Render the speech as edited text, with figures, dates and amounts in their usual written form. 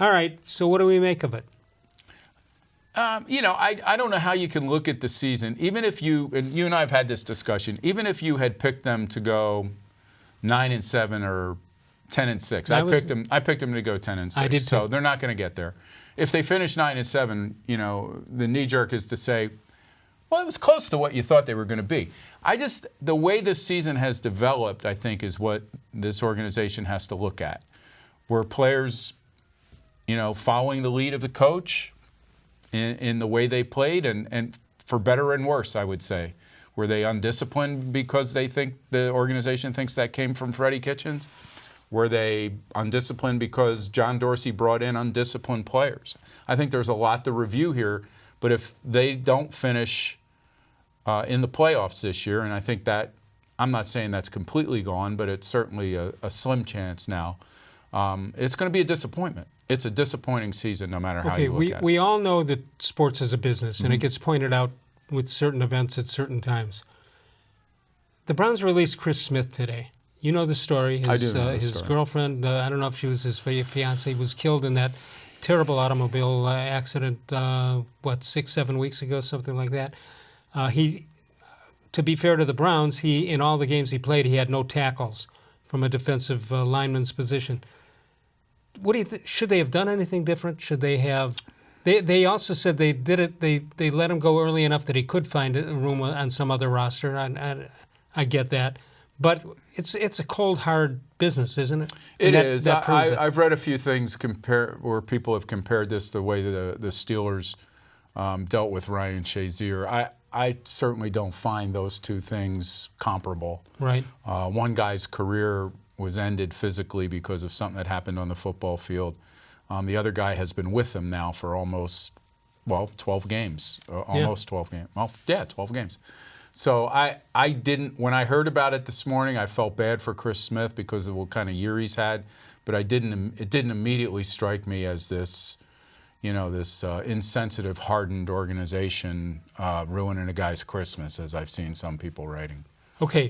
All right, so what do we make of it? I don't know how you can look at the season, even if and you and I have had this discussion, even if you had picked them to go 9-7 or 10-6. I picked them to go 10-6. I did too. So they're not going to get there. If they finish 9-7, the knee jerk is to say, well, it was close to what you thought they were going to be. The way this season has developed, I think, is what this organization has to look at. Were players, following the lead of the coach in the way they played, and for better and worse, I would say. Were they undisciplined because they think the organization thinks that came from Freddie Kitchens? Were they undisciplined because John Dorsey brought in undisciplined players? I think there's a lot to review here, but if they don't finish in the playoffs this year, and I think that, I'm not saying that's completely gone, but it's certainly a slim chance now, it's going to be a disappointment. It's a disappointing season no matter how you look at it. We all know that sports is a business, and it gets pointed out with certain events at certain times. The Browns released Chris Smith today. You know the story. I do know the his story. Girlfriend, I don't know if she was his fiancée, was killed in that terrible automobile accident, 6-7 weeks ago, something like that. To be fair to the Browns, in all the games he played, he had no tackles from a defensive lineman's position. What do you should they have done anything different? Should they have? They also said they did it. They let him go early enough that he could find a room on some other roster. I get that, but it's a cold, hard business, isn't it? It is. I've read a few things where people have compared this to the way the Steelers dealt with Ryan Shazier. I certainly don't find those two things comparable. Right. One guy's career was ended physically because of something that happened on the football field. The other guy has been with them now for almost, 12 games. Almost 12 games. Well, yeah, 12 games. So I didn't, when I heard about it this morning, I felt bad for Chris Smith because of what kind of year he's had, but it didn't immediately strike me as this, this insensitive, hardened organization ruining a guy's Christmas, as I've seen some people writing. Okay.